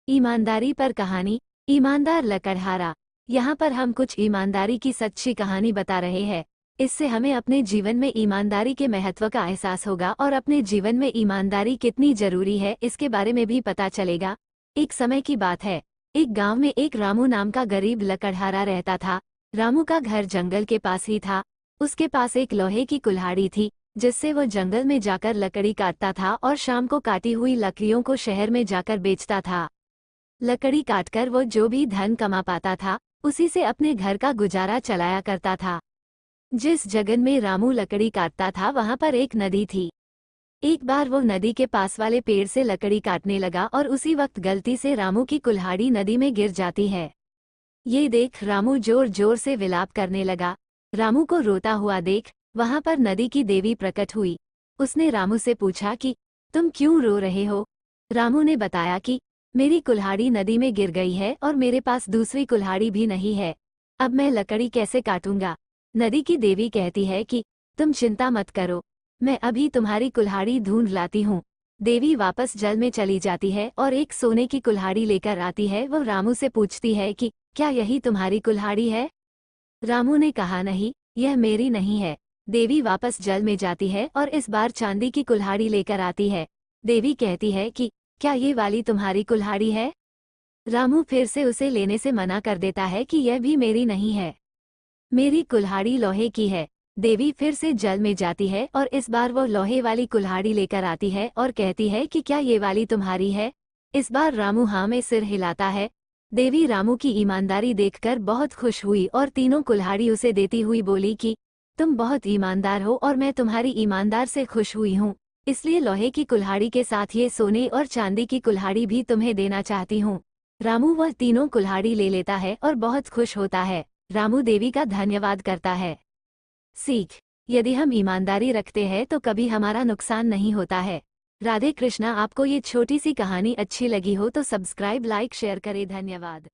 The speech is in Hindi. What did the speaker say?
ईमानदारी पर कहानी। ईमानदार लकड़हारा। यहाँ पर हम कुछ ईमानदारी की सच्ची कहानी बता रहे हैं। इससे हमें अपने जीवन में ईमानदारी के महत्व का एहसास होगा और अपने जीवन में ईमानदारी कितनी जरूरी है इसके बारे में भी पता चलेगा। एक समय की बात है, एक गांव में एक रामू नाम का गरीब लकड़हारा रहता था। रामू का घर जंगल के पास ही था। उसके पास एक लोहे की कुल्हाड़ी थी, जिससे वो जंगल में जाकर लकड़ी काटता था और शाम को काटी हुई लकड़ियों को शहर में जाकर बेचता था। लकड़ी काटकर वो जो भी धन कमा पाता था, उसी से अपने घर का गुजारा चलाया करता था। जिस जगह में रामू लकड़ी काटता था वहां पर एक नदी थी। एक बार वो नदी के पास वाले पेड़ से लकड़ी काटने लगा और उसी वक्त गलती से रामू की कुल्हाड़ी नदी में गिर जाती है। ये देख रामू जोर जोर से विलाप करने लगा। रामू को रोता हुआ देख वहां पर नदी की देवी प्रकट हुई। उसने रामू से पूछा कि तुम क्यों रो रहे हो। रामू ने बताया कि मेरी कुल्हाड़ी नदी में गिर गई है और मेरे पास दूसरी कुल्हाड़ी भी नहीं है। अब मैं लकड़ी कैसे काटूंगा। नदी की देवी कहती है कि तुम चिंता मत करो, मैं अभी तुम्हारी कुल्हाड़ी ढूंढ लाती हूँ। देवी वापस जल में चली जाती है और एक सोने की कुल्हाड़ी लेकर आती है। वो रामू से पूछती है कि क्या यही तुम्हारी कुल्हाड़ी है। रामू ने कहा नहीं, यह मेरी नहीं है। देवी वापस जल में जाती है और इस बार चांदी की कुल्हाड़ी लेकर आती है। देवी कहती है कि क्या ये वाली तुम्हारी कुल्हाड़ी है। रामू फिर से उसे लेने से मना कर देता है कि यह भी मेरी नहीं है, मेरी कुल्हाड़ी लोहे की है। देवी फिर से जल में जाती है और इस बार वो लोहे वाली कुल्हाड़ी लेकर आती है और कहती है कि क्या ये वाली तुम्हारी है। इस बार रामू हाँ में सिर हिलाता है। देवी रामू की ईमानदारी देखकर बहुत खुश हुई और तीनों कुल्हाड़ी उसे देती हुई बोली कि तुम बहुत ईमानदार हो और मैं तुम्हारी ईमानदार से खुश हुई हूँ, इसलिए लोहे की कुल्हाड़ी के साथ ये सोने और चांदी की कुल्हाड़ी भी तुम्हें देना चाहती हूँ। रामू वह तीनों कुल्हाड़ी ले लेता है और बहुत खुश होता है। रामू देवी का धन्यवाद करता है। सीख। यदि हम ईमानदारी रखते हैं तो कभी हमारा नुकसान नहीं होता है। राधे कृष्णा। आपको ये छोटी सी कहानी अच्छी लगी हो तो सब्सक्राइब, लाइक, शेयर करें। धन्यवाद।